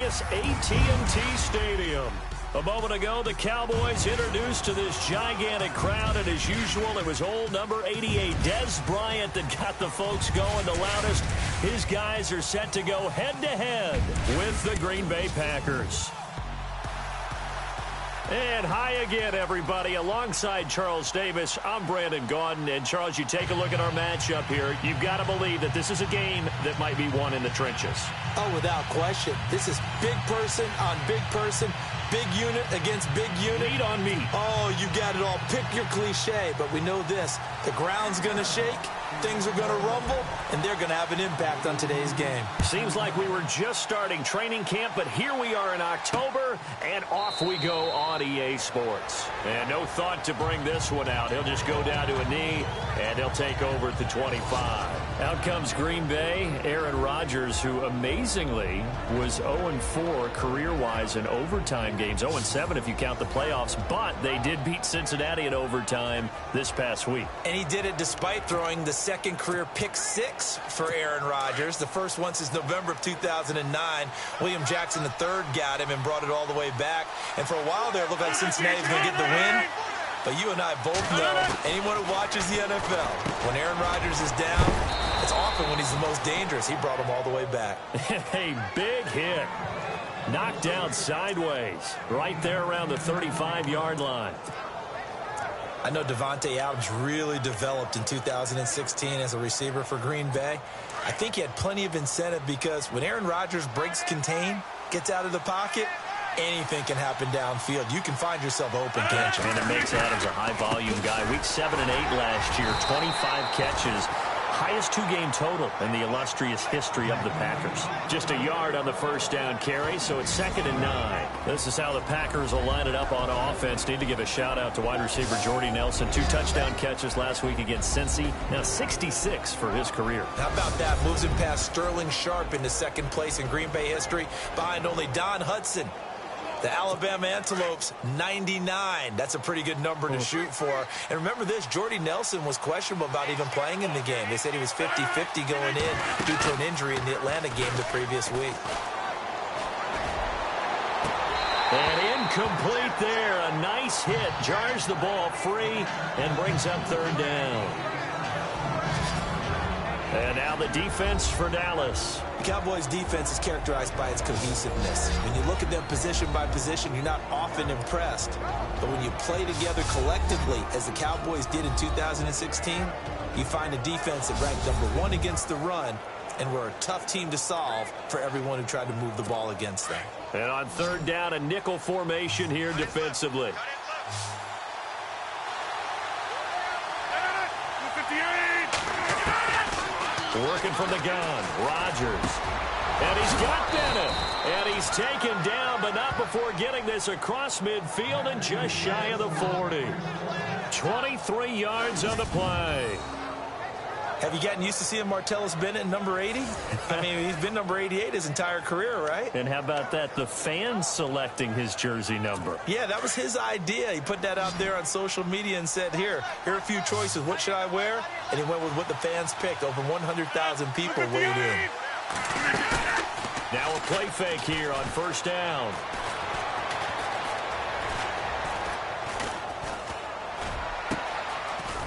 Vegas AT&T Stadium. A moment ago, the Cowboys introduced to this gigantic crowd, and as usual, it was old number 88, Dez Bryant, that got the folks going the loudest. His guys are set to go head-to-head with the Green Bay Packers. And hi again, everybody. Alongside Charles Davis, I'm Brandon Gaudin. And, Charles, you take a look at our matchup here. You've got to believe that this is a game that might be won in the trenches. Oh, without question. This is big person on big person, big unit against big unit. Meat on meat. Oh, you got it all. Pick your cliche, but we know this. The ground's going to shake, things are going to rumble, and they're going to have an impact on today's game. Seems like we were just starting training camp, but here we are in October, and off we go on EA Sports. And no thought to bring this one out. He'll just go down to a knee, and he'll take over at the 25. Out comes Green Bay. Aaron Rodgers, who amazingly was 0-4 career-wise in overtime games. 0-7 if you count the playoffs, but they did beat Cincinnati in overtime this past week. And he did it despite throwing the second career pick six for Aaron Rodgers. The first one since November of 2009. William Jackson III got him and brought it all the way back. And for a while there, it looked like Cincinnati was going to get the win. But you and I both know, anyone who watches the NFL, when Aaron Rodgers is down, it's often when he's the most dangerous. He brought him all the way back. A big hit. Knocked down sideways. Right there around the 35-yard line. I know Devontae Adams really developed in 2016 as a receiver for Green Bay. I think he had plenty of incentive because when Aaron Rodgers breaks contain, gets out of the pocket, anything can happen downfield. You can find yourself open, can't you? And it makes Adams a high-volume guy. Week 7 and 8 last year, 25 catches. Highest two-game total in the illustrious history of the Packers. Just a yard on the first down carry, so it's 2nd and 9. This is how the Packers will line it up on offense. Need to give a shout-out to wide receiver Jordy Nelson. 2 touchdown catches last week against Cincy. Now 66 for his career. How about that? Moves him past Sterling Sharp into second place in Green Bay history, behind only Don Hudson. The Alabama Antelopes, 99. That's a pretty good number to shoot for. And remember this, Jordy Nelson was questionable about even playing in the game. They said he was 50-50 going in due to an injury in the Atlanta game the previous week. And incomplete there. A nice hit. Jars the ball free and brings up 3rd down. And now the defense for Dallas. The Cowboys' defense is characterized by its cohesiveness. When you look at them position by position, you're not often impressed. But when you play together collectively, as the Cowboys did in 2016, you find a defense that ranked #1 against the run, and were a tough team to solve for everyone who tried to move the ball against them. And on 3rd down, a nickel formation here defensively. Working from the gun, Rodgers. And he's got Bennett. And he's taken down, but not before getting this across midfield and just shy of the 40. 23 yards on the play. Have you gotten used to seeing Martellus Bennett number 80? I mean, he's been number 88 his entire career, right? And how about that? The fans selecting his jersey number. Yeah, that was his idea. He put that out there on social media and said, here are a few choices. What should I wear? And he went with what the fans picked. Over 100,000 people weighed in. Now a play fake here on 1st down.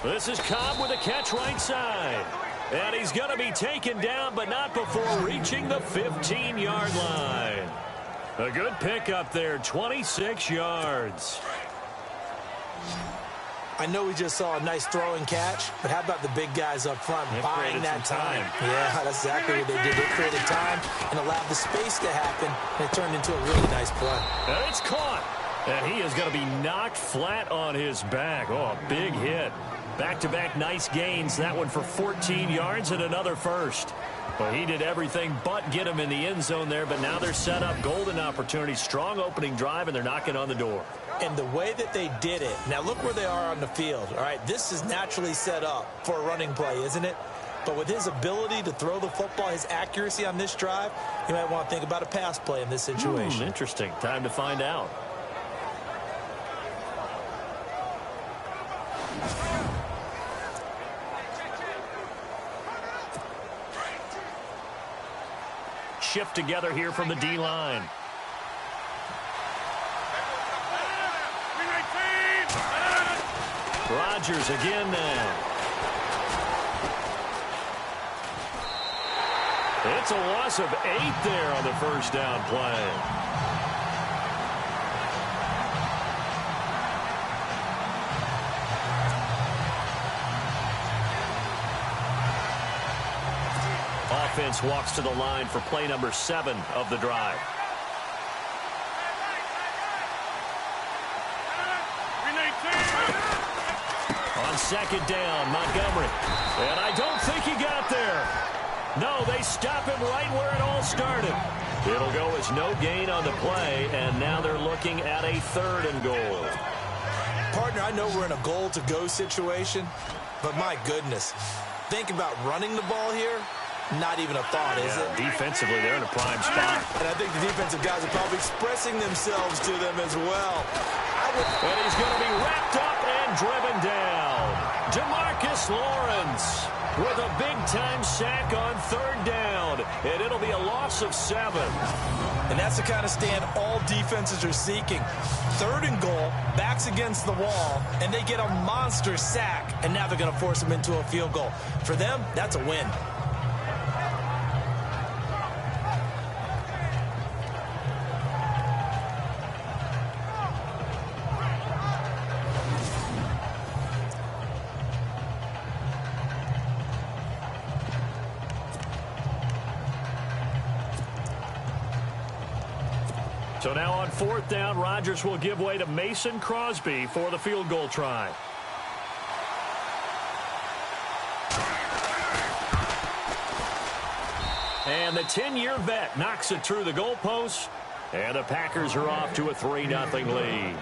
This is Cobb with a catch right side. And he's going to be taken down, but not before reaching the 15-yard line. A good pickup there, 26 yards. I know we just saw a nice throwing catch, but how about the big guys up front buying that time? Yeah, that's exactly what they did. They created time and allowed the space to happen, and it turned into a really nice play. And it's caught. And he is going to be knocked flat on his back. Oh, a big hit. Back-to-back nice gains. That one for 14 yards and another first. Well, he did everything but get him in the end zone there, but now they're set up. Golden opportunity, strong opening drive, and they're knocking on the door. And the way that they did it, now look where they are on the field. All right, this is naturally set up for a running play, isn't it? But with his ability to throw the football, his accuracy on this drive, you might want to think about a pass play in this situation. Interesting. Time to find out. Shift together here from the D-line. Rodgers again now. It's a loss of 8 there on the first down play. Offense walks to the line for play number 7 of the drive. On second down, Montgomery. And I don't think he got there. No, they stop him right where it all started. It'll go as no gain on the play, and now they're looking at a 3rd and goal. Partner, I know we're in a goal-to-go situation, but my goodness, think about running the ball here. Not even a thought, is it? Defensively, they're in a prime spot. And I think the defensive guys are probably expressing themselves to them as well. And he's going to be wrapped up and driven down. DeMarcus Lawrence with a big-time sack on 3rd down. And it'll be a loss of 7. And that's the kind of stand all defenses are seeking. 3rd and goal, backs against the wall, and they get a monster sack. And now they're going to force them into a field goal. For them, that's a win. So now on 4th down, Rodgers will give way to Mason Crosby for the field goal try. And the 10-year vet knocks it through the goalpost, and the Packers are off to a 3-0 lead.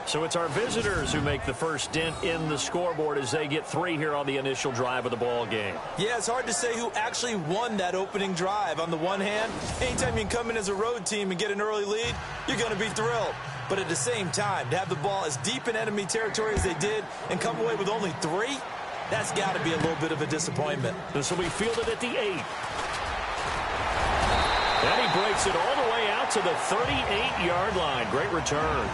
So it's our visitors who make the first dent in the scoreboard as they get 3 here on the initial drive of the ball game. Yeah, it's hard to say who actually won that opening drive. On the one hand, anytime you can come in as a road team and get an early lead, you're going to be thrilled. But at the same time, to have the ball as deep in enemy territory as they did and come away with only 3, that's got to be a little bit of a disappointment. This will be fielded at the 8. And he breaks it all the way out to the 38-yard line. Great return.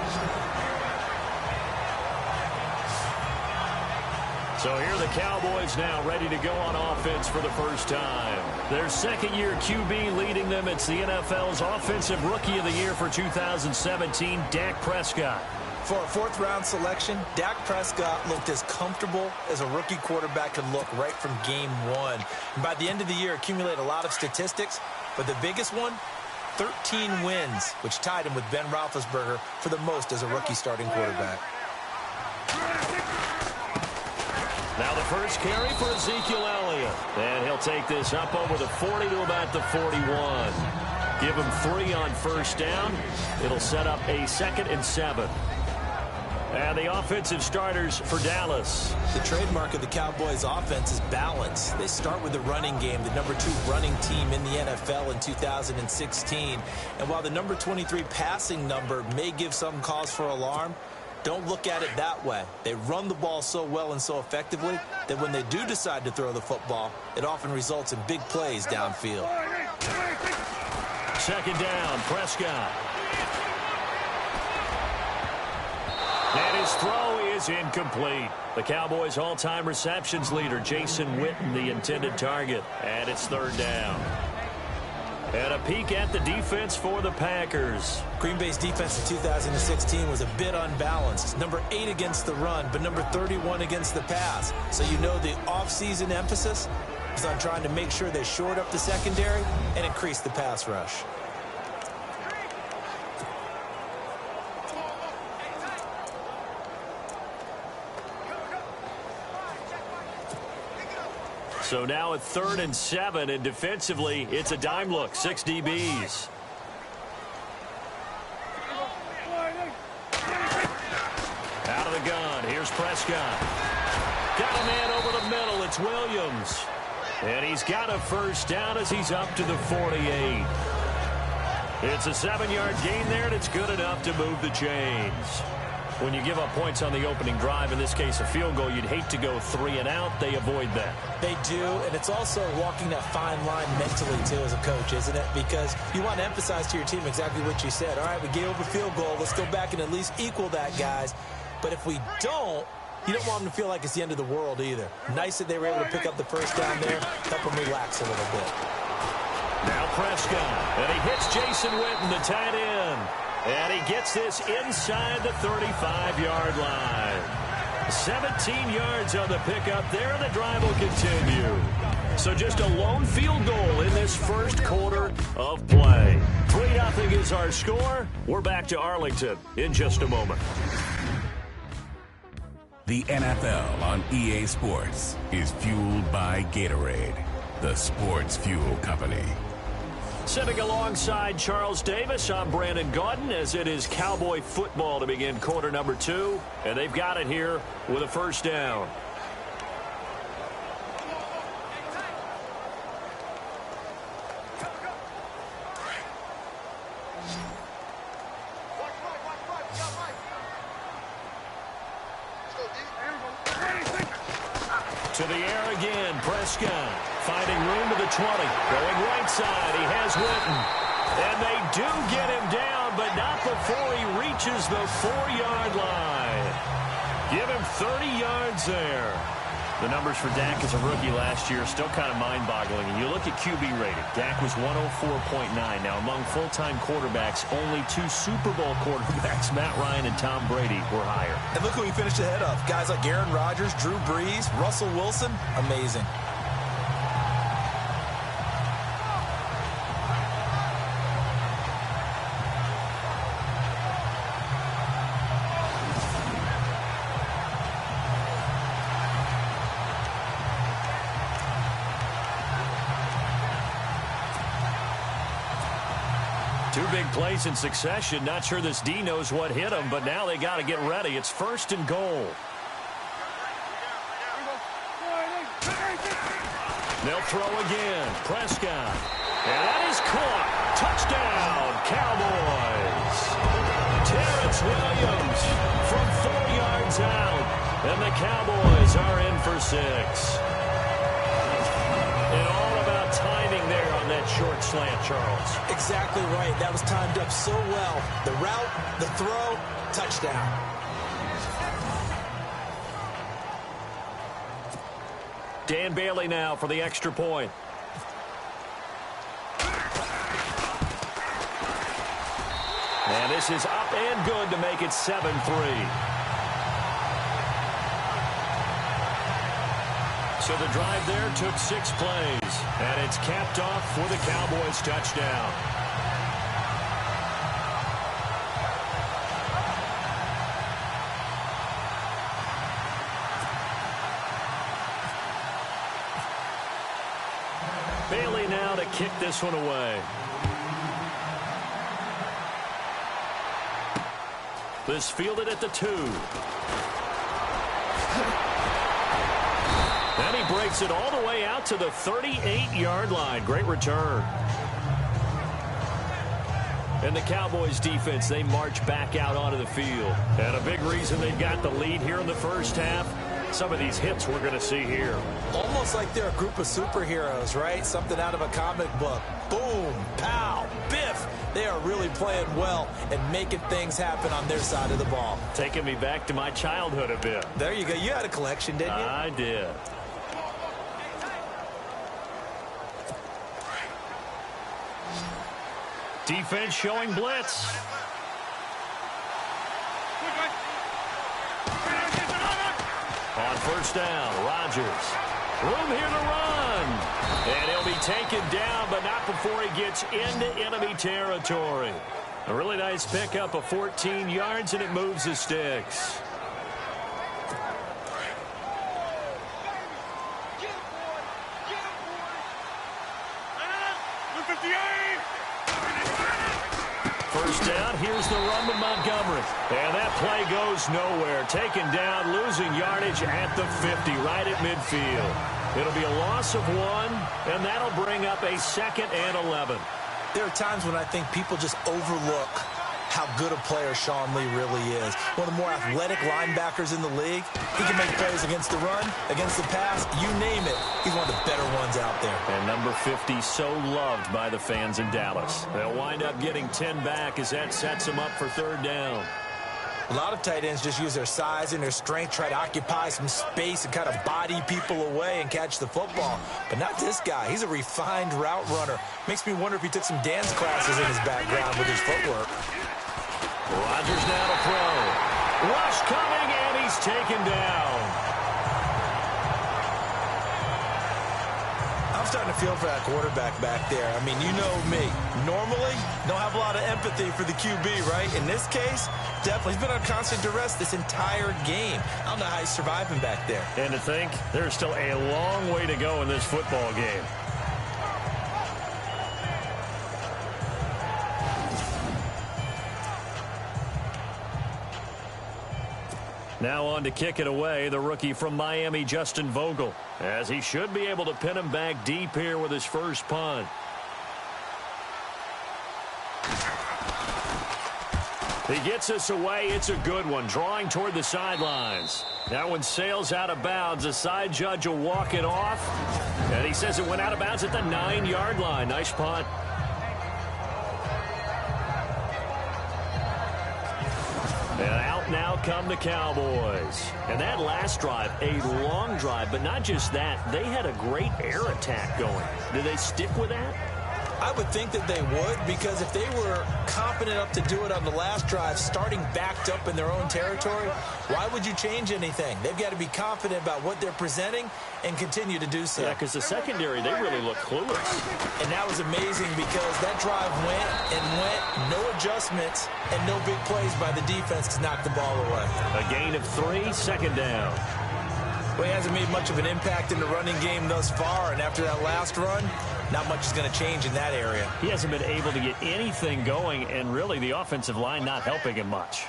So here are the Cowboys now ready to go on offense for the first time. Their 2nd-year QB leading them. It's the NFL's Offensive Rookie of the Year for 2017, Dak Prescott. For a 4th-round selection, Dak Prescott looked as comfortable as a rookie quarterback could look right from game 1. And by the end of the year, accumulated a lot of statistics, but the biggest one, 13 wins, which tied him with Ben Roethlisberger for the most as a rookie starting quarterback. Now the first carry for Ezekiel Elliott. And he'll take this up over the 40 to about the 41. Give him 3 on first down. It'll set up a 2nd and 7. And the offensive starters for Dallas. The trademark of the Cowboys offense is balance. They start with the running game, the number 2 running team in the NFL in 2016. And while the number 23 passing number may give some cause for alarm, don't look at it that way. They run the ball so well and so effectively that when they do decide to throw the football, it often results in big plays downfield. 2nd down, Prescott. And his throw is incomplete. The Cowboys' all-time receptions leader, Jason Witten, the intended target. And it's 3rd down. And a peek at the defense for the Packers. Green Bay's defense in 2016 was a bit unbalanced. Number 8 against the run, but number 31 against the pass. So you know the offseason emphasis is on trying to make sure they shored up the secondary and increase the pass rush. So now at 3rd and 7, and defensively, it's a dime look, 6 DBs. Out of the gun, here's Prescott. Got a man over the middle, it's Williams. And he's got a first down as he's up to the 48. It's a 7-yard gain there, and it's good enough to move the chains. When you give up points on the opening drive, in this case a field goal, you'd hate to go 3 and out. They avoid that. They do, and it's also walking that fine line mentally, too, as a coach, isn't it? Because you want to emphasize to your team exactly what you said. All right, we gave up a field goal. Let's go back and at least equal that, guys. But if we don't, you don't want them to feel like it's the end of the world either. Nice that they were able to pick up the first down there, help them relax a little bit. Now Prescott, and he hits Jason Witten, the tight end. And he gets this inside the 35-yard line. 17 yards on the pickup there, and the drive will continue. So just a lone field goal in this first quarter of play. 3-0 is our score. We're back to Arlington in just a moment. The NFL on EA Sports is fueled by Gatorade, the sports fuel company. Sitting alongside Charles Davis, I'm Brandon Gaudin, as it is Cowboy football to begin quarter number 2. And they've got it here with a first down. To the air again, Prescott finding room to the 20, going right side, he has Witten, and they do get him down, but not before he reaches the 4-yard line. Give him 30 yards there. The numbers for Dak as a rookie last year are still kind of mind-boggling. And you look at QB rating, Dak was 104.9. Now, among full-time quarterbacks, only 2 Super Bowl quarterbacks, Matt Ryan and Tom Brady, were higher. And look who he finished ahead of. Guys like Aaron Rodgers, Drew Brees, Russell Wilson. Amazing. Two big plays in succession. Not sure this D knows what hit him, but now they got to get ready. It's 1st and goal. They'll throw again. Prescott. And that is caught. Touchdown, Cowboys. Terrence Williams from 4 yards out. And the Cowboys are in for 6. And all about timing there on that short slant, Charles. Exactly right. That was timed up so well. The route, the throw, touchdown. Dan Bailey now for the extra point. And this is up and good to make it 7-3. So the drive there took 6 plays, and it's capped off for the Cowboys touchdown. Bailey now to kick this one away. This fielded at the 2. And he breaks it all the way out to the 38-yard line. Great return. And the Cowboys defense, they march back out onto the field. And a big reason they've got the lead here in the first half, some of these hits we're going to see here. Almost like they're a group of superheroes, right? Something out of a comic book. Boom, pow, biff. They are really playing well and making things happen on their side of the ball. Taking me back to my childhood a bit. There you go. You had a collection, didn't you? I did. Defense showing blitz. On first down, Rodgers. Room here to run. And he'll be taken down, but not before he gets into enemy territory. A really nice pickup of 14 yards, and it moves the sticks. First down, here's the run to Montgomery. And that play goes nowhere. Taken down, losing yardage at the 50, right at midfield. It'll be a loss of 1, and that'll bring up a 2nd and 11. There are times when I think people just overlook how good a player Sean Lee really is. One of the more athletic linebackers in the league. He can make plays against the run, against the pass, you name it. He's one of the better ones out there. And number 50 so loved by the fans in Dallas. They'll wind up getting 10 back as that sets them up for 3rd down. A lot of tight ends just use their size and their strength, try to occupy some space and kind of body people away and catch the football. But not this guy. He's a refined route runner. Makes me wonder if he took some dance classes in his background with his footwork. Rodgers now to throw. Rush coming, and he's taken down. I'm starting to feel for that quarterback back there. I mean, you know me. Normally, don't have a lot of empathy for the QB, right? In this case, definitely. He's been on constant duress this entire game. I don't know how he's surviving back there. And to think, there's still a long way to go in this football game. Now on to kick it away, the rookie from Miami, Justin Vogel, as he should be able to pin him back deep here with his first punt. He gets us away. It's a good one, drawing toward the sidelines. That one sails out of bounds. The side judge will walk it off, and he says it went out of bounds at the 9-yard line. Nice punt. And out now come the Cowboys. And that last drive, a long drive, but not just that. They had a great air attack going. Do they stick with that? I would think that they would, because if they were confident enough to do it on the last drive, starting backed up in their own territory, why would you change anything? They've got to be confident about what they're presenting and continue to do so. Yeah, because the secondary, they really look clueless. And that was amazing because that drive went and went, no adjustments, and no big plays by the defense to knock the ball away. A gain of 3, second down. Well, he hasn't made much of an impact in the running game thus far, and after that last run, not much is going to change in that area. He hasn't been able to get anything going, and really the offensive line not helping him much.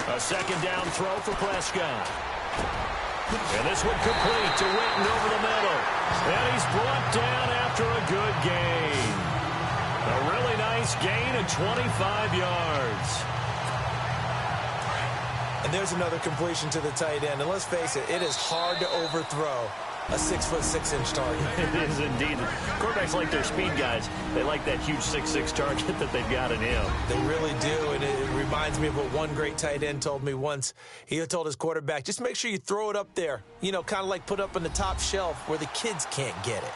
A second down throw for Prescott. And this one complete to Witten over the middle. And he's brought down after a good gain. A really nice gain of 25 yards. And there's another completion to the tight end. And let's face it, it is hard to overthrow a 6'6" target. It is indeed. Quarterbacks like their speed guys. They like that huge 6'6" target that they've got in him. They really do, and it reminds me of what one great tight end told me once. He told his quarterback, just make sure you throw it up there. You know, kind of like put up on the top shelf where the kids can't get it.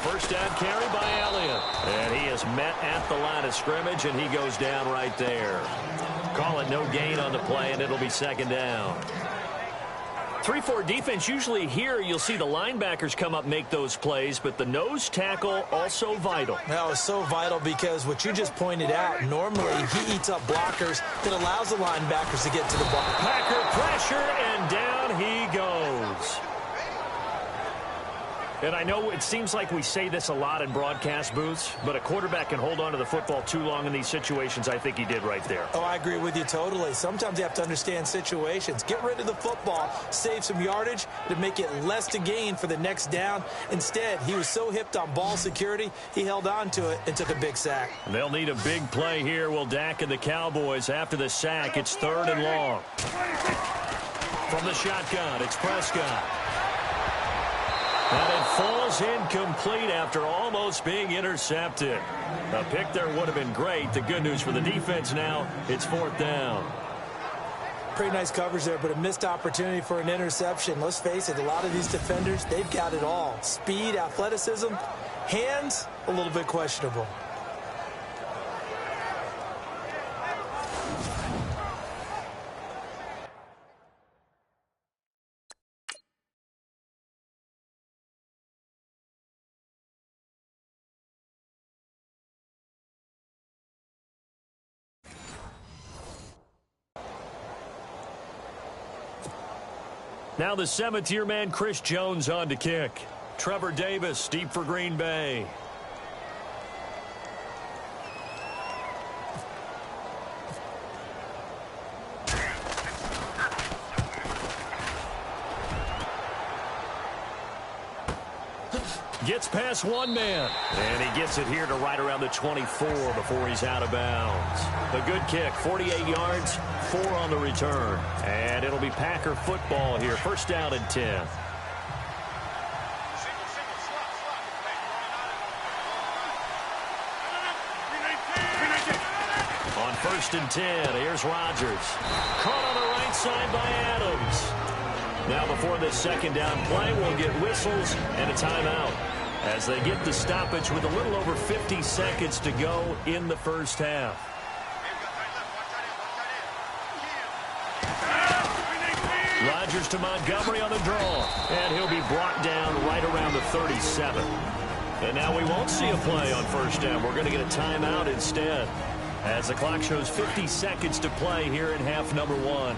First down carry by Elliott. And he is met at the line of scrimmage, and he goes down right there. Call it no gain on the play, and it'll be second down. 3-4 defense, usually here you'll see the linebackers come up make those plays, but the nose tackle also vital. That was so vital because what you just pointed out, normally he eats up blockers that allows the linebackers to get to the ball. Packer pressure, and down he goes. And I know it seems like we say this a lot in broadcast booths, but a quarterback can hold on to the football too long in these situations. I think he did right there. Oh, I agree with you totally. Sometimes you have to understand situations. Get rid of the football, save some yardage to make it less to gain for the next down. Instead, he was so hipped on ball security, he held on to it and took a big sack. They'll need a big play here. Will Dak and the Cowboys after the sack. It's 3rd and long. From the shotgun, it's Prescott. And it falls incomplete after almost being intercepted. A pick there would have been great. The good news for the defense now, it's 4th down. Pretty nice coverage there, but a missed opportunity for an interception. Let's face it, a lot of these defenders, they've got it all. Speed, athleticism, hands, a little bit questionable. Now the 7th-year man, Chris Jones, on to kick. Trevor Davis, deep for Green Bay. Gets past one man. And he gets it here to right around the 24 before he's out of bounds. A good kick, 48 yards, 4 on the return. And it'll be Packer football here. First down and 10. On first and 10, here's Rodgers. Caught on the right side by Adams. Now before this second down play, we'll get whistles and a timeout as they get the stoppage with a little over 50 seconds to go in the first half. Rodgers to Montgomery on the draw, and he'll be brought down right around the 37. And now we won't see a play on first down. We're going to get a timeout instead as the clock shows 50 seconds to play here in half number 1.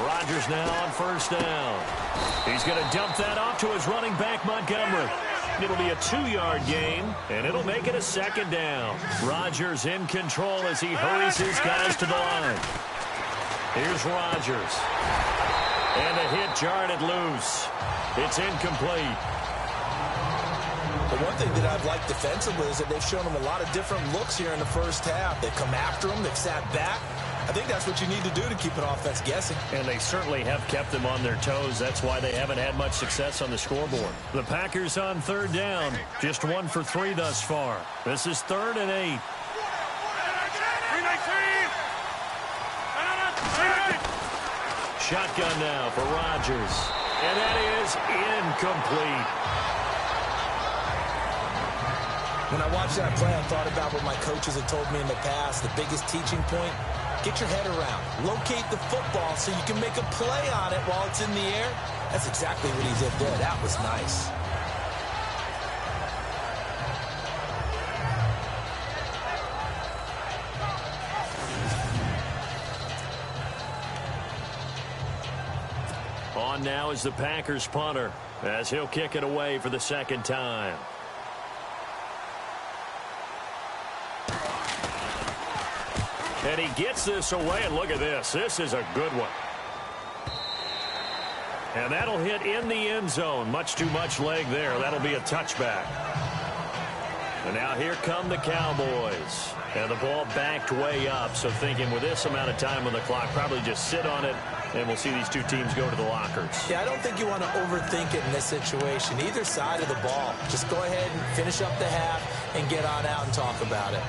Rodgers now on first down. He's going to dump that off to his running back, Montgomery. It'll be a 2-yard gain, and it'll make it a second down. Rodgers in control as he hurries his guys to the line. Here's Rodgers. And the hit jarred it loose. It's incomplete. The one thing that I've liked defensively is that they've shown him a lot of different looks here in the first half. They've come after him. They've sat back. I think that's what you need to do to keep an offense guessing. And they certainly have kept them on their toes. That's why they haven't had much success on the scoreboard. The Packers on third down. Just 1 for 3 thus far. This is 3rd and 8. Shotgun now for Rodgers. And that is incomplete. When I watched that play, I thought about what my coaches had told me in the past. The biggest teaching point, get your head around. Locate the football so you can make a play on it while it's in the air. That's exactly what he did there. That was nice. On now is the Packers punter as he'll kick it away for the second time. And he gets this away, and look at this. This is a good one. And that'll hit in the end zone. Much too much leg there. That'll be a touchback. And now here come the Cowboys. And the ball backed way up. So thinking with this amount of time on the clock, probably just sit on it, and we'll see these two teams go to the lockers. Yeah, I don't think you want to overthink it in this situation. Either side of the ball. Just go ahead and finish up the half and get on out and talk about it.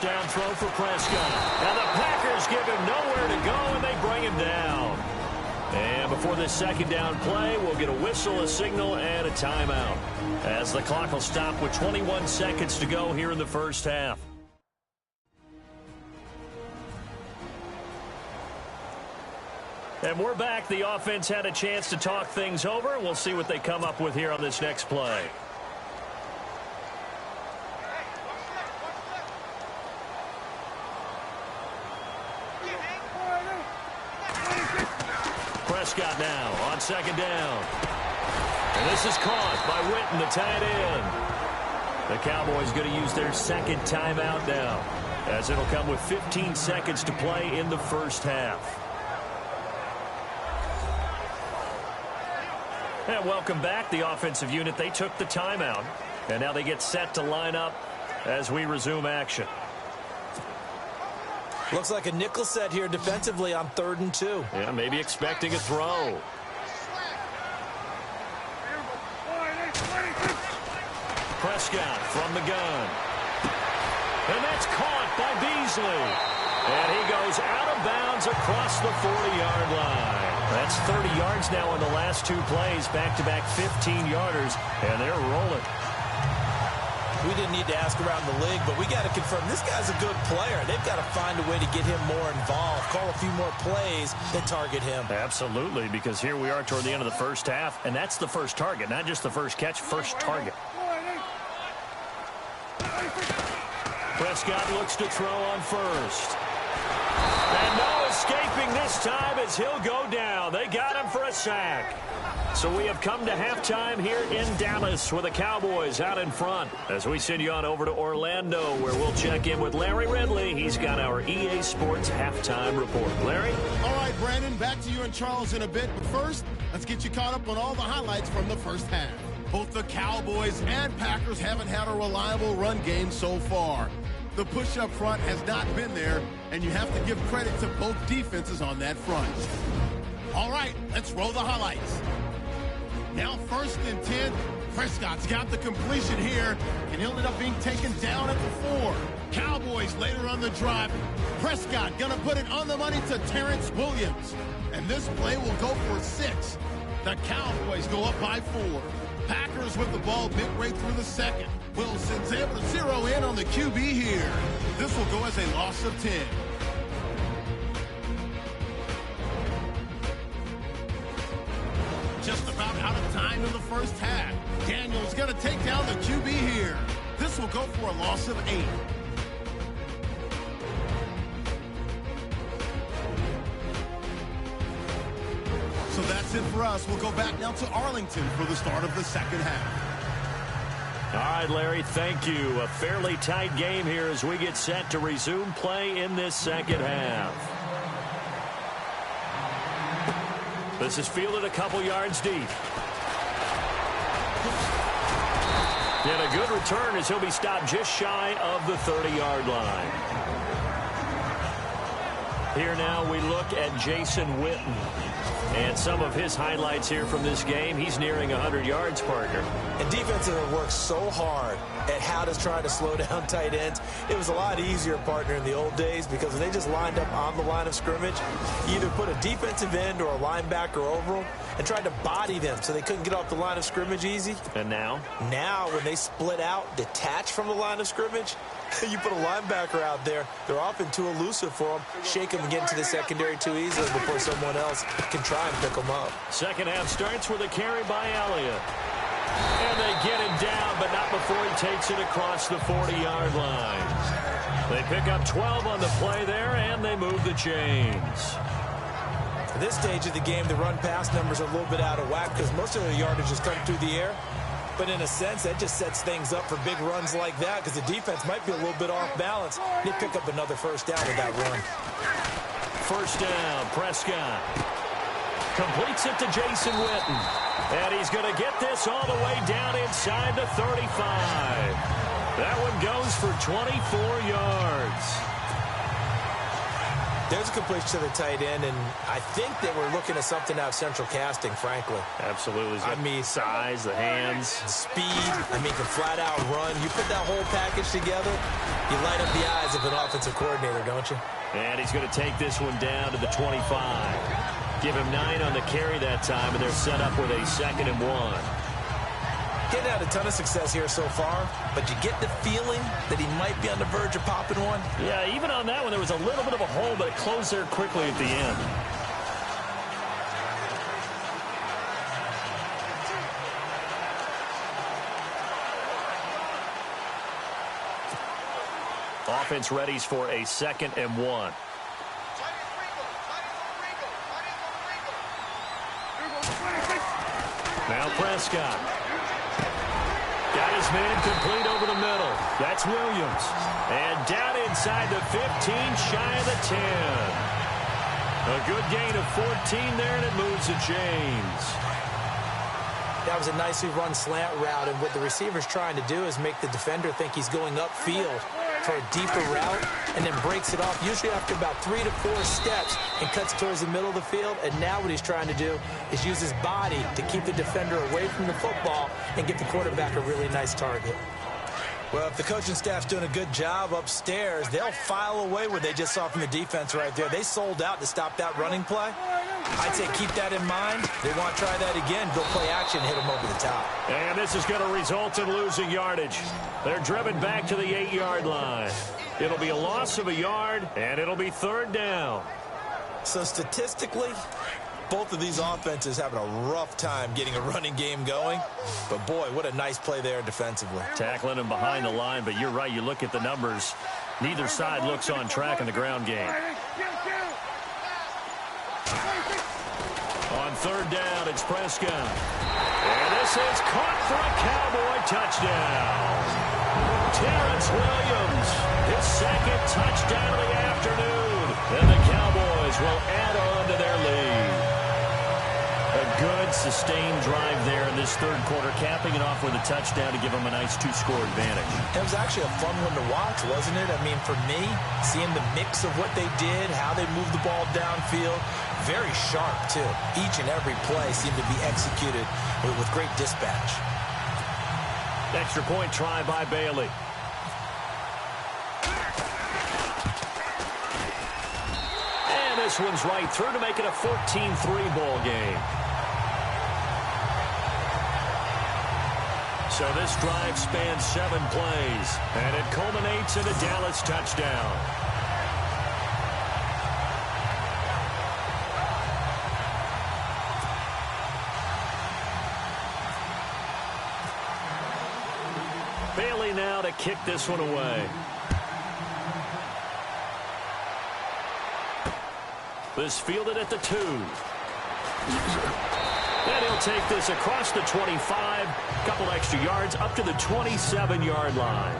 Down throw for Prescott. And the Packers give him nowhere to go, and they bring him down. And before this second down play, we'll get a whistle, a signal, and a timeout as the clock will stop with 21 seconds to go here in the first half. And we're back. The offense had a chance to talk things over. We'll see what they come up with here on this next play. Prescott now on second down. And this is caught by Witten, the tight end. The Cowboys going to use their second timeout now, as it'll come with 15 seconds to play in the first half. And welcome back. The offensive unit, they took the timeout, and now they get set to line up as we resume action. Looks like a nickel set here defensively on 3rd and 2. Yeah, maybe expecting a throw. Prescott from the gun. And that's caught by Beasley. And he goes out of bounds across the 40-yard line. That's 30 yards now in the last 2 plays, back-to-back 15-yarders, and they're rolling. We didn't need to ask around the league, but we got to confirm this guy's a good player. They've got to find a way to get him more involved, call a few more plays, and target him. Absolutely, because here we are toward the end of the first half, and that's the first target, not just the first catch, first target. Prescott looks to throw on first. And no escaping this time as he'll go down. They got him for a sack. So we have come to halftime here in Dallas with the Cowboys out in front. As we send you on over to Orlando, where we'll check in with Larry Ridley. He's got our EA Sports halftime report. Larry? All right, Brandon, back to you and Charles in a bit. But first, let's get you caught up on all the highlights from the first half. Both the Cowboys and Packers haven't had a reliable run game so far. The push up front has not been there, and you have to give credit to both defenses on that front. All right, let's roll the highlights. Now 1st and 10. Prescott's got the completion here, and he'll end up being taken down at the 4. Cowboys later on the drive. Prescott gonna put it on the money to Terrence Williams. And this play will go for 6. The Cowboys go up by 4. Packers with the ball midway through the second. Wilson's able to zero in on the QB here. This will go as a loss of 10. Just about out of time in the first half. Daniel's going to take down the QB here. This will go for a loss of 8. So that's it for us. We'll go back now to Arlington for the start of the second half. All right, Larry, thank you. A fairly tight game here as we get set to resume play in this second half. This is fielded a couple yards deep. And a good return as he'll be stopped just shy of the 30-yard line. Here now we look at Jason Witten. And some of his highlights here from this game. He's nearing 100 yards, partner. And defenses have worked so hard at how to try to slow down tight ends. It was a lot easier, partner, in the old days because when they just lined up on the line of scrimmage, you either put a defensive end or a linebacker over them and tried to body them so they couldn't get off the line of scrimmage easy. And now? Now, when they split out, detach from the line of scrimmage, you put a linebacker out there, they're often too elusive for them. Shake them and get into the secondary too easily before someone else can try and pick them up. Second half starts with a carry by Elliott. And they get him down, but not before he takes it across the 40-yard line. They pick up 12 on the play there, and they move the chains. At this stage of the game, the run-pass numbers are a little bit out of whack because most of the yardage has come through the air. But in a sense, that just sets things up for big runs like that because the defense might be a little bit off balance. They pick up another first down with that run. First down, Prescott. Completes it to Jason Witten. And he's going to get this all the way down inside the 35. That one goes for 24 yards. There's a completion to the tight end, and I think that we're looking at something out of central casting, frankly. Absolutely. I mean, size, the hands. Speed, I mean, can flat-out run. You put that whole package together, you light up the eyes of an offensive coordinator, don't you? And he's going to take this one down to the 25. Give him 9 on the carry that time, and they're set up with a 2nd and 1. Getting out a ton of success here so far, but you get the feeling that he might be on the verge of popping one. Yeah, even on that one, there was a little bit of a hole, but it closed there quickly at the end. Offense readies for a 2nd and 1. Now Prescott. Got his man complete over the middle. That's Williams. And down inside the 15, shy of the 10. A good gain of 14 there, and it moves the chains. That was a nicely run slant route, and what the receiver's trying to do is make the defender think he's going upfield for a deeper route and then breaks it off, usually after about 3 to 4 steps, and cuts towards the middle of the field. And now what he's trying to do is use his body to keep the defender away from the football and get the quarterback a really nice target. Well, if the coaching staff's doing a good job upstairs, they'll file away what they just saw from the defense right there. They sold out to stop that running play. I'd say keep that in mind. They want to try that again. Go play action, hit them over the top. And this is going to result in losing yardage. They're driven back to the 8-yard line. It'll be a loss of a yard, and it'll be 3rd down. So statistically, Both of these offenses having a rough time getting a running game going. But, boy, what a nice play there defensively. Tackling him behind the line, but you're right. You look at the numbers. Neither side looks on track in the ground game. On third down, it's Prescott. And this is caught for a Cowboy touchdown. Terrence Williams, his second touchdown of the afternoon. And the Cowboys will add on to their lead. A good, sustained drive there in this third quarter, capping it off with a touchdown to give them a nice two-score advantage. It was actually a fun one to watch, wasn't it? I mean, for me, seeing the mix of what they did, how they moved the ball downfield, very sharp, too. Each and every play seemed to be executed with great dispatch. Extra point try by Bailey. And this one's right through to make it a 14-3 ball game. So this drive spans 7 plays, and it culminates in a Dallas touchdown. Bailey now to kick this one away. This fielded at the 2. And he'll take this across the 25, couple extra yards, up to the 27-yard line.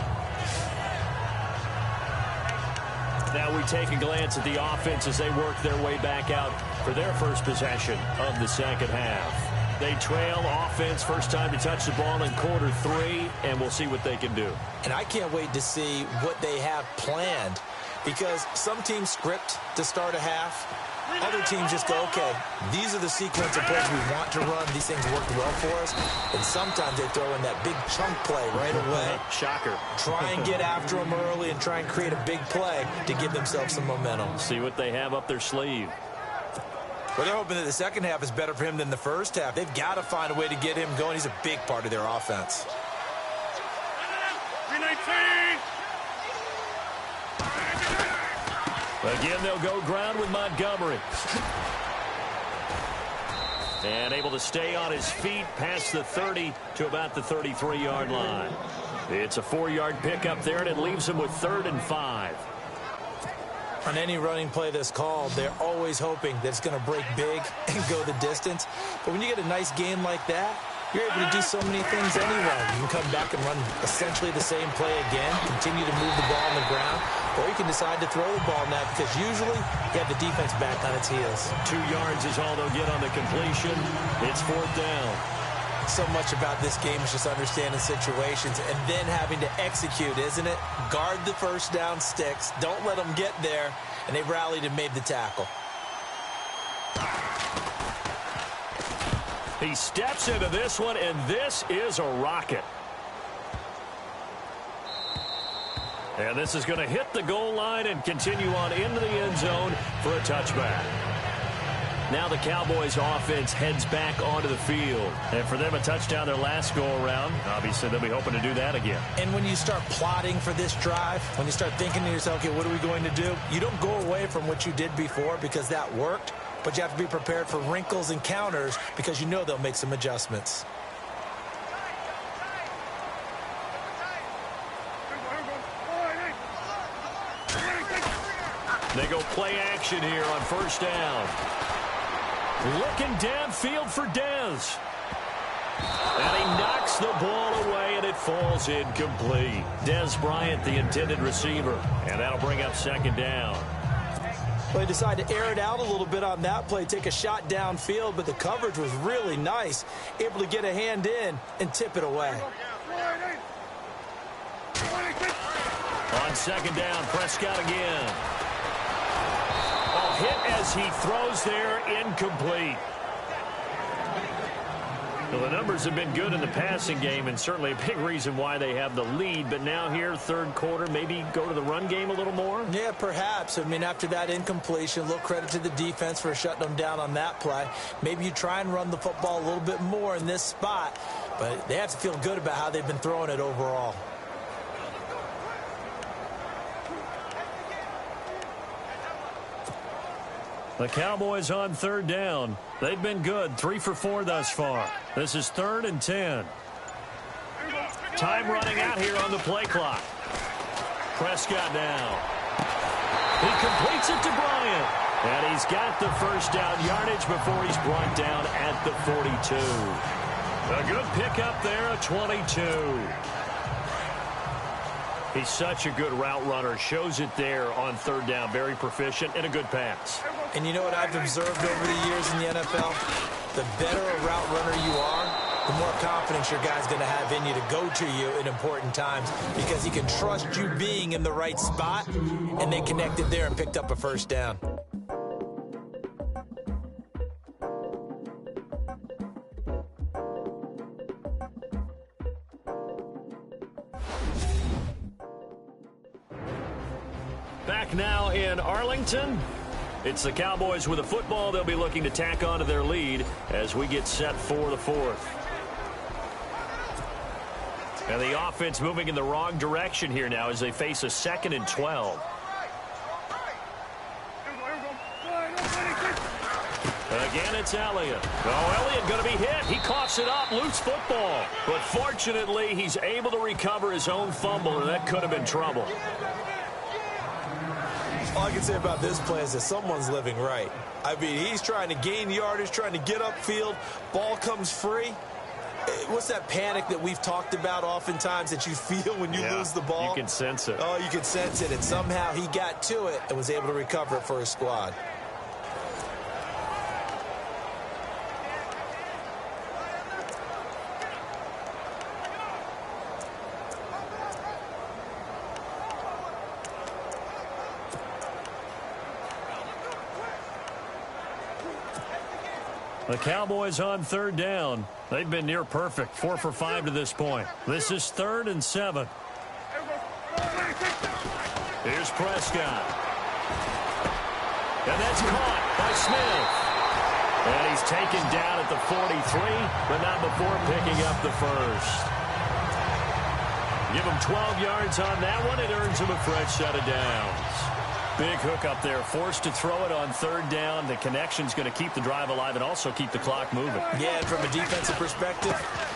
Now we take a glance at the offense as they work their way back out for their first possession of the second half. They trail offense, first time to touch the ball in quarter 3, and we'll see what they can do. And I can't wait to see what they have planned, because some teams script to start a half. Other teams just go, okay, these are the sequence of plays we want to run. These things worked well for us. And sometimes they throw in that big chunk play right away. Shocker. Try and get after them early and try and create a big play to give themselves some momentum. See what they have up their sleeve. Well, they're hoping that the second half is better for him than the first half. They've got to find a way to get him going. He's a big part of their offense. 319. Again, they'll go ground with Montgomery. And able to stay on his feet past the 30 to about the 33-yard line. It's a 4-yard pickup there, and it leaves him with 3rd and 5. On any running play that's called, they're always hoping that it's going to break big and go the distance. But when you get a nice game like that, you're able to do so many things anyway. You can come back and run essentially the same play again, continue to move the ball on the ground, or you can decide to throw the ball now because usually you have the defense back on its heels. 2 yards is all they'll get on the completion. It's 4th down. So much about this game is just understanding situations and then having to execute, isn't it? Guard the first down sticks. Don't let them get there. And they rallied and made the tackle. He steps into this one, and this is a rocket. And this is going to hit the goal line and continue on into the end zone for a touchback. Now the Cowboys offense heads back onto the field. And for them, a touchdown their last go-around. Obviously, they'll be hoping to do that again. And when you start plotting for this drive, when you start thinking to yourself, okay, what are we going to do? You don't go away from what you did before because that worked. But you have to be prepared for wrinkles and counters because you know they'll make some adjustments. They go play action here on first down. Looking downfield for Dez. And he knocks the ball away, and it falls incomplete. Dez Bryant, the intended receiver. And that'll bring up 2nd down. Well, they decided to air it out a little bit on that play, take a shot downfield, but the coverage was really nice. Able to get a hand in and tip it away. On 2nd down, Prescott again. Hit as he throws there, incomplete. Well, the numbers have been good in the passing game, and certainly a big reason why they have the lead. But now here, 3rd quarter, maybe go to the run game a little more? Yeah, perhaps. I mean, after that incompletion, a little credit to the defense for shutting them down on that play. Maybe you try and run the football a little bit more in this spot, but they have to feel good about how they've been throwing it overall. The Cowboys on third down. They've been good, 3 for 4 thus far. This is 3rd and 10. Time running out here on the play clock. Prescott now. He completes it to Bryant. And he's got the first down yardage before he's brought down at the 42. A good pickup there, a 22. He's such a good route runner. Shows it there on third down. Very proficient and a good pass. And you know what I've observed over the years in the NFL? The better a route runner you are, the more confidence your guy's going to have in you to go to you in important times because he can trust you being in the right spot, and they connected there and picked up a first down. Back now in Arlington. It's the Cowboys with a football. They'll be looking to tack on to their lead as we get set for the 4th. And the offense moving in the wrong direction here now as they face a 2nd and 12. Again, it's Elliott. Oh, Elliott going to be hit. He coughs it up. Loose football. But fortunately, he's able to recover his own fumble, and that could have been trouble. All I can say about this play is that someone's living right. I mean, he's trying to gain yardage, trying to get upfield. Ball comes free. What's that panic that we've talked about oftentimes that you feel when you lose the ball? You can sense it. Oh, you can sense it. And somehow he got to it and was able to recover it for his squad. The Cowboys on third down. They've been near perfect, 4 for 5 to this point. This is 3rd and 7. Here's Prescott. And that's caught by Smith. And he's taken down at the 43, but not before picking up the first. Give him 12 yards on that one. It earns him a fresh set of downs. Big hook up there, forced to throw it on third down. The connection's going to keep the drive alive and also keep the clock moving. Yeah, and from a defensive perspective,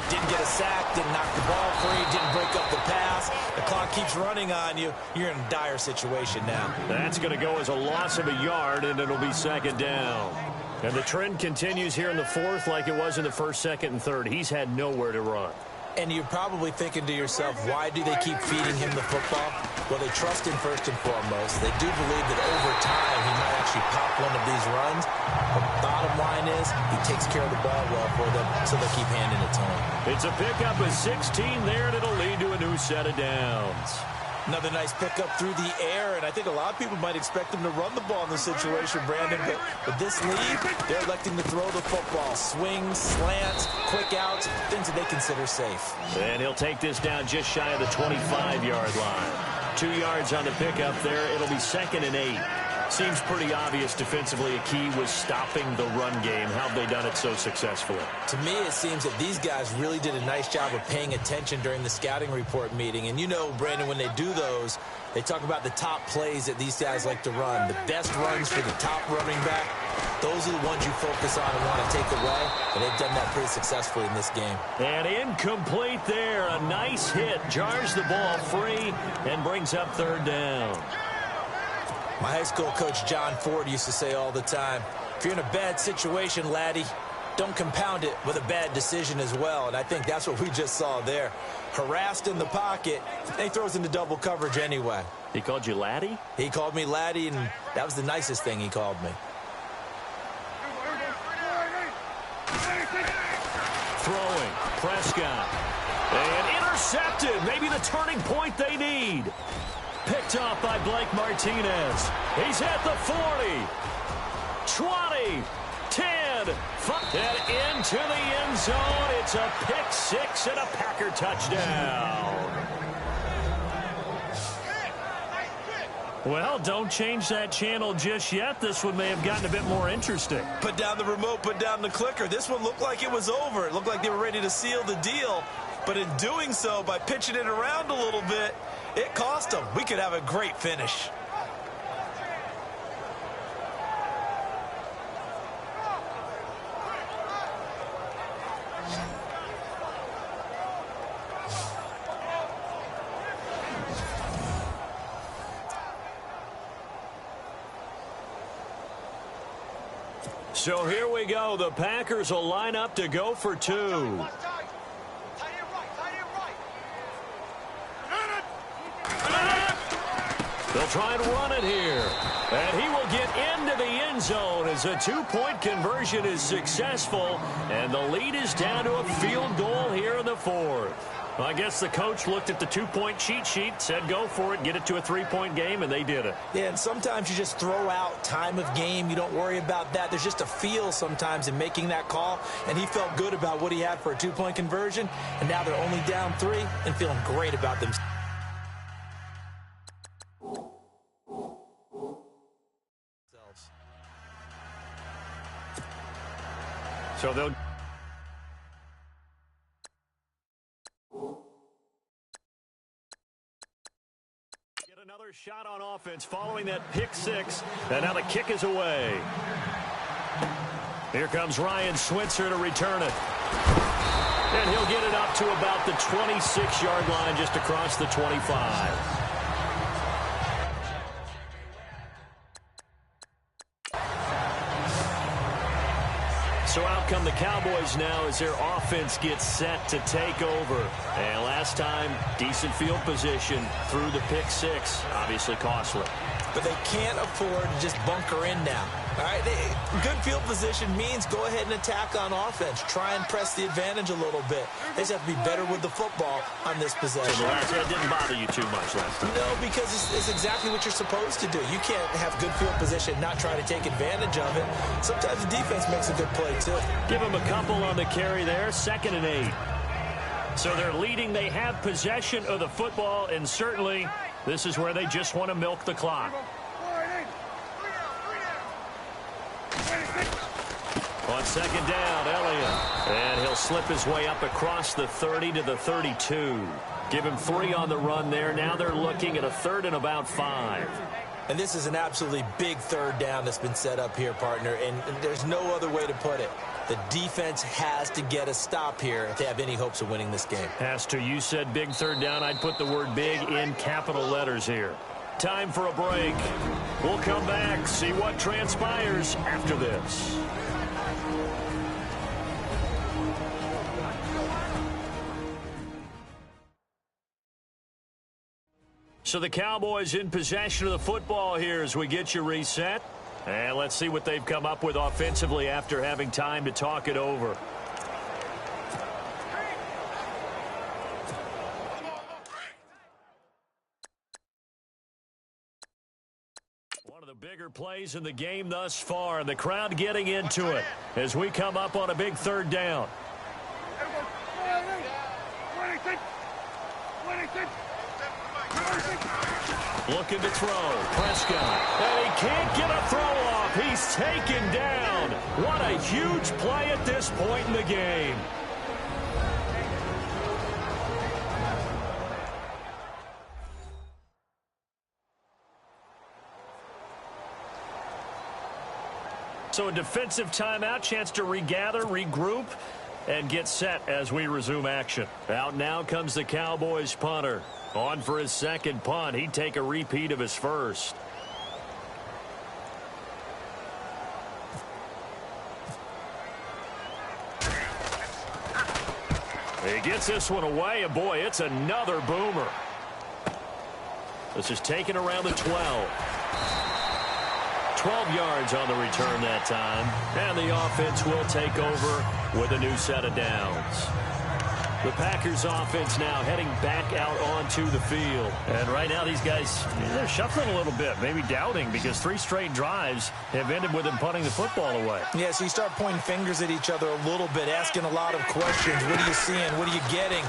didn't get a sack, didn't knock the ball free, didn't break up the pass. The clock keeps running on you. You're in a dire situation now. That's going to go as a loss of a yard, and it'll be 2nd down. And the trend continues here in the 4th like it was in the 1st, 2nd, and 3rd. He's had nowhere to run. And you're probably thinking to yourself, why do they keep feeding him the football? Well, they trust him first and foremost. They do believe that over time he might actually pop one of these runs. The bottom line is he takes care of the ball well for them, so they keep handing it to him. It's a pickup of 16 there, and it'll lead to a new set of downs. Another nice pickup through the air, and I think a lot of people might expect him to run the ball in this situation, Brandon, but with this lead, they're electing to throw the football. Swings, slants, quick outs, things that they consider safe. And he'll take this down just shy of the 25-yard line. 2 yards on the pickup there. It'll be 2nd and 8. Seems pretty obvious defensively a key was stopping the run game. How have they done it so successfully? To me, it seems that these guys really did a nice job of paying attention during the scouting report meeting. And you know, Brandon, when they do those, they talk about the top plays that these guys like to run. The best runs for the top running back, those are the ones you focus on and want to take away. And they've done that pretty successfully in this game. And incomplete there. A nice hit. Jars the ball free and brings up 3rd down. My high school coach, John Ford, used to say all the time, if you're in a bad situation, laddie, don't compound it with a bad decision as well. And I think that's what we just saw there. Harassed in the pocket, and he throws into double coverage anyway. He called you laddie? He called me laddie, and that was the nicest thing he called me. Throwing, Prescott. And intercepted. Maybe the turning point they need. Picked off by Blake Martinez. He's at the 40, 20, 10, 5, and into the end zone. It's a pick 6 and a Packer touchdown. Well, don't change that channel just yet. This one may have gotten a bit more interesting. Put down the remote, put down the clicker. This one looked like it was over. It looked like they were ready to seal the deal. But in doing so, by pitching it around a little bit, it cost them. We could have a great finish. So here we go. The Packers will line up to go for two. They'll try and run it here. And he will get into the end zone as a two-point conversion is successful. And the lead is down to a field goal here in the fourth. Well, I guess the coach looked at the two-point cheat sheet, said go for it, get it to a three-point game, and they did it. Yeah, and sometimes you just throw out time of game. You don't worry about that. There's just a feel sometimes in making that call, and he felt good about what he had for a two-point conversion, and now they're only down 3 and feeling great about themselves. So they'll get another shot on offense following that pick six, and now the kick is away. Here comes Ryan Switzer to return it. And he'll get it up to about the 26-yard line, just across the 25. So out come the Cowboys now as their offense gets set to take over. And last time, decent field position through the pick six. Obviously costly. But they can't afford to just bunker in now. All right, good field position means go ahead and attack on offense. Try and press the advantage a little bit. They just have to be better with the football on this possession. So that didn't bother you too much last time. No, because it's exactly what you're supposed to do. You can't have good field position and not try to take advantage of it. Sometimes the defense makes a good play, too. Give them a couple on the carry there, 2nd and 8. So they're leading. They have possession of the football, and certainly this is where they just want to milk the clock. On 2nd down, Elliott. And he'll slip his way up across the 30 to the 32. Give him 3 on the run there. Now they're looking at a 3rd and about 5. And this is an absolutely big 3rd down that's been set up here, partner. And there's no other way to put it. The defense has to get a stop here if they have any hopes of winning this game. Has to. You said big 3rd down. I'd put the word big in capital letters here. Time for a break. We'll come back, see what transpires after this. So the Cowboys in possession of the football here as we get you reset. And let's see what they've come up with offensively after having time to talk it over. One of the bigger plays in the game thus far, and the crowd getting into it as we come up on a big 3rd down. Looking to throw. Prescott. And he can't get a throw off. He's taken down. What a huge play at this point in the game. So a defensive timeout, chance to regather, regroup, and get set as we resume action. Out now comes the Cowboys punter. On for his 2nd punt. He'd take a repeat of his first. He gets this one away, and boy, it's another boomer. This is taken around the 12. 12 yards on the return that time. And the offense will take over with a new set of downs. The Packers offense now heading back out onto the field. And right now these guys, they're shuffling a little bit, maybe doubting, because 3 straight drives have ended with them punting the football away. Yeah, so you start pointing fingers at each other a little bit, asking a lot of questions. What are you seeing? What are you getting?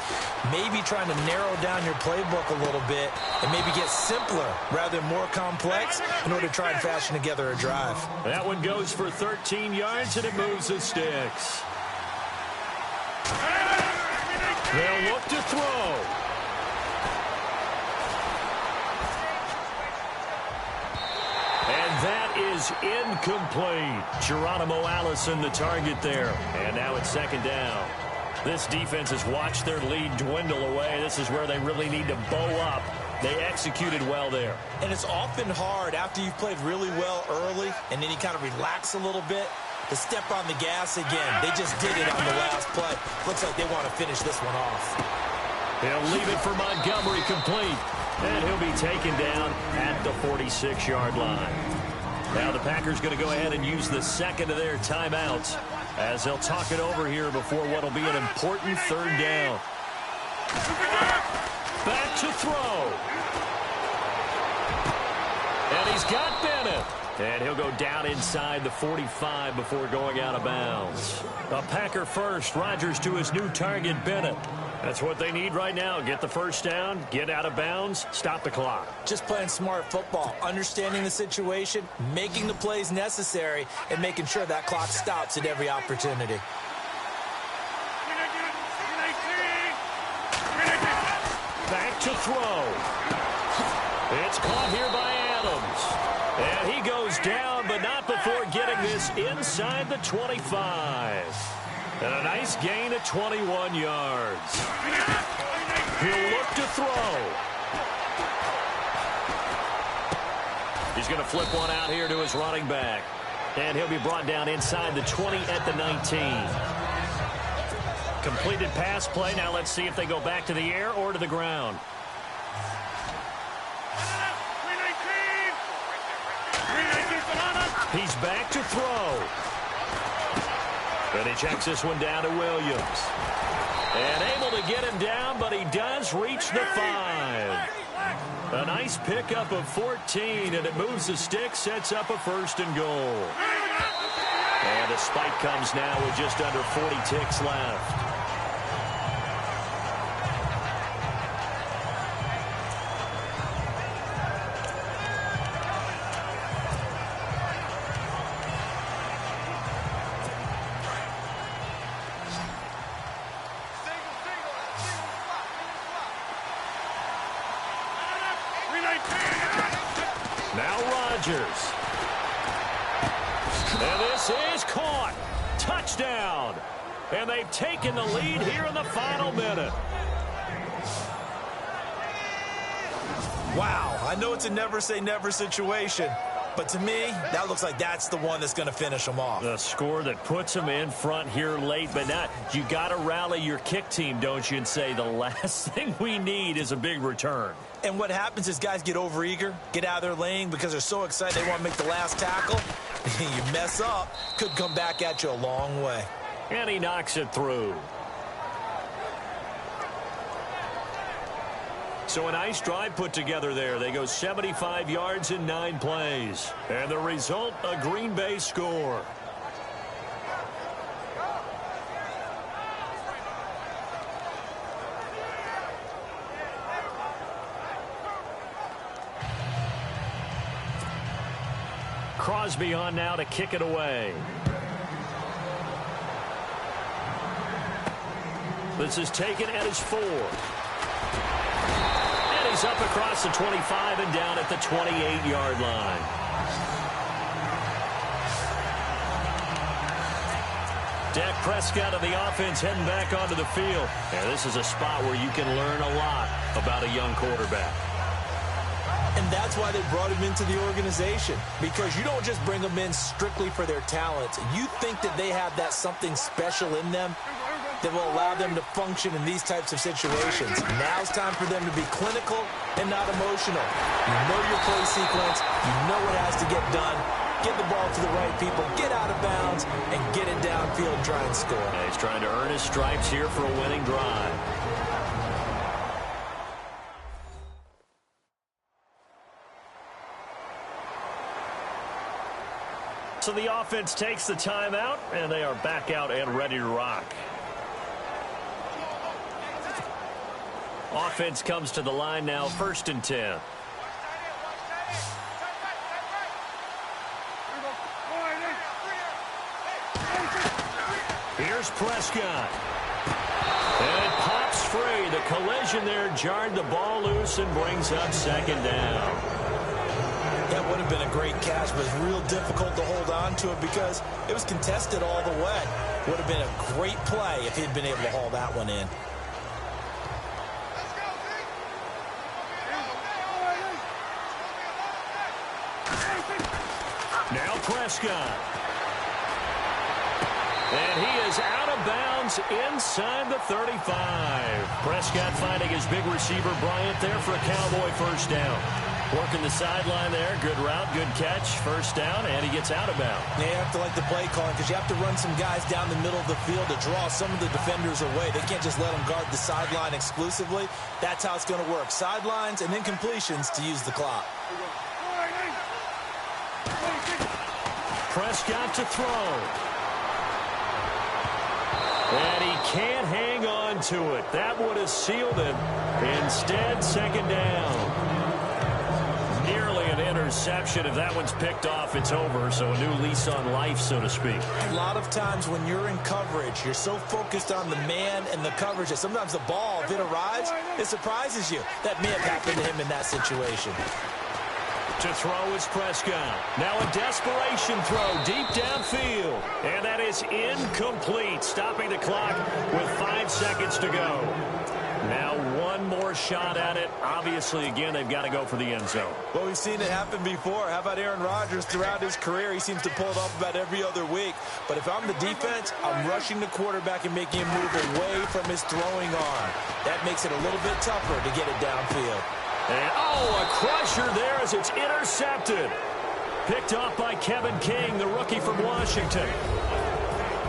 Maybe trying to narrow down your playbook a little bit and maybe get simpler rather than more complex in order to try and fashion together a drive. That one goes for 13 yards, and it moves the sticks. They'll look to throw. And that is incomplete. Geronimo Allison, the target there. And now it's 2nd down. This defense has watched their lead dwindle away. This is where they really need to bow up. They executed well there. And it's often hard after you've played really well early and then you kind of relax a little bit. to step on the gas again. They just did it on the last play. Looks like they want to finish this one off. He'll leave it for Montgomery complete. And he'll be taken down at the 46-yard line. Now the Packers going to go ahead and use the second of their timeouts as they'll talk it over here before what will be an important third down. Back to throw. And he's got Bennett. And he'll go down inside the 45 before going out of bounds. A Packer first. Rodgers to his new target, Bennett. That's what they need right now. Get the first down, get out of bounds, stop the clock. Just playing smart football, understanding the situation, making the plays necessary, and making sure that clock stops at every opportunity. Back to throw. It's caught here by Adams. And he goes down, but not before getting this inside the 25. And a nice gain of 21 yards. He'll look to throw. He's going to flip one out here to his running back. And he'll be brought down inside the 20 at the 19. Completed pass play. Now let's see if they go back to the air or to the ground. He's back to throw. And he checks this one down to Williams. And able to get him down, but he does reach the 5. A nice pickup of 14, and it moves the stick, sets up a first and goal. And a spike comes now with just under 40 ticks left. Now Rodgers. And this is caught. Touchdown. And they've taken the lead here in the final minute. Wow, I know it's a never say never situation, but to me, that looks like that's the one that's going to finish them off. The score that puts them in front here late, but not. You got to rally your kick team, don't you, and say the last thing we need is a big return. And what happens is guys get overeager, get out of their lane because they're so excited they want to make the last tackle. You mess up, could come back at you a long way. And he knocks it through. So a nice drive put together there. They go 75 yards in 9 plays. And the result, a Green Bay score. Crosby on now to kick it away. This is taken at his 4. And he's up across the 25 and down at the 28-yard line. Dak Prescott of the offense heading back onto the field. And this is a spot where you can learn a lot about a young quarterback. And that's why they brought him into the organization, because you don't just bring them in strictly for their talent. You think that they have that something special in them that will allow them to function in these types of situations. Now it's time for them to be clinical and not emotional. You know your play sequence. You know what has to get done. Get the ball to the right people, get out of bounds, and get it downfield and try and score. And he's trying to earn his stripes here for a winning drive. So the offense takes the timeout, and they are back out and ready to rock. Offense comes to the line now, 1st and 10. Here's Prescott. And it pops free. The collision there jarred the ball loose and brings up 2nd down. That would have been a great catch, but it's real difficult to hold on to it because it was contested all the way. Would have been a great play if he'd been able to haul that one in. Now Prescott. And he is out of bounds inside the 35. Prescott finding his big receiver Bryant there for a Cowboy first down. Working the sideline there. Good route, good catch. First down, and he gets out of bounds. Yeah, you have to like the play calling because you have to run some guys down the middle of the field to draw some of the defenders away. They can't just let them guard the sideline exclusively. That's how it's going to work. Sidelines and then completions to use the clock. Prescott to throw. And he can't hang on to it. That would have sealed it. Instead, second down. Nearly an interception. If that one's picked off, it's over. So a new lease on life, so to speak. A lot of times when you're in coverage, you're so focused on the man and the coverage that sometimes the ball, if it arrives, it surprises you. That may have happened to him in that situation. To throw is Prescott. Now a desperation throw deep downfield. And that is incomplete. Stopping the clock with 5 seconds to go. Now one more shot at it. Obviously, again, they've got to go for the end zone. Well, we've seen it happen before. How about Aaron Rodgers throughout his career? He seems to pull it off about every other week. But if I'm the defense, I'm rushing the quarterback and making him move away from his throwing arm. That makes it a little bit tougher to get it downfield. And, oh, a crusher there as it's intercepted. Picked off by Kevin King, the rookie from Washington.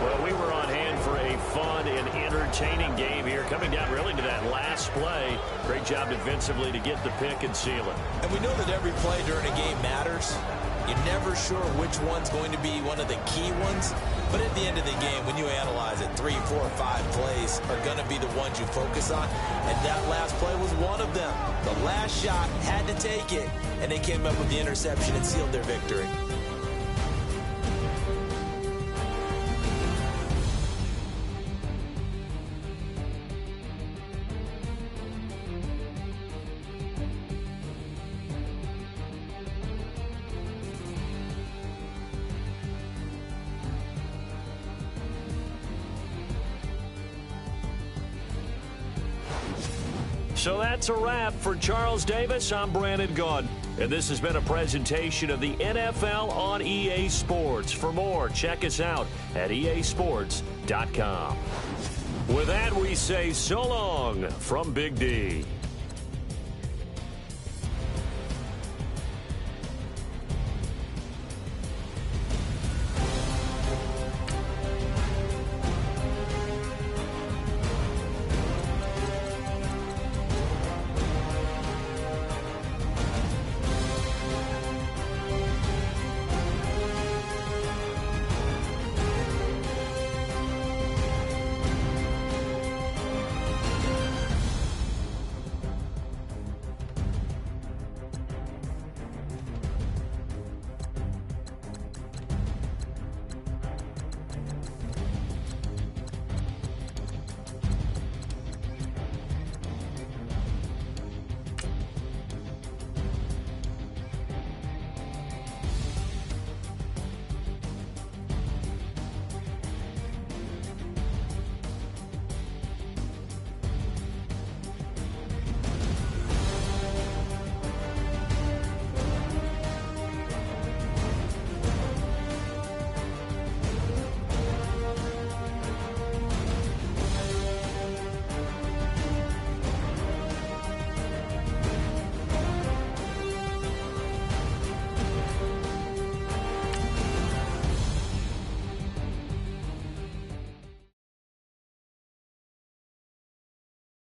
Well, we were on hand for a fun and entertaining game here. Coming down really to that last play. Great job defensively to get the pick and seal it. And we know that every play during a game matters. You're never sure which one's going to be one of the key ones. But at the end of the game, when you analyze it, 3, 4, 5 plays are going to be the ones you focus on. And that last play was one of them. The last shot had to take it, and they came up with the interception and sealed their victory. So that's a wrap for Charles Davis. I'm Brandon Gaudin, and this has been a presentation of the NFL on EA Sports. For more, check us out at easports.com. With that, we say so long from Big D.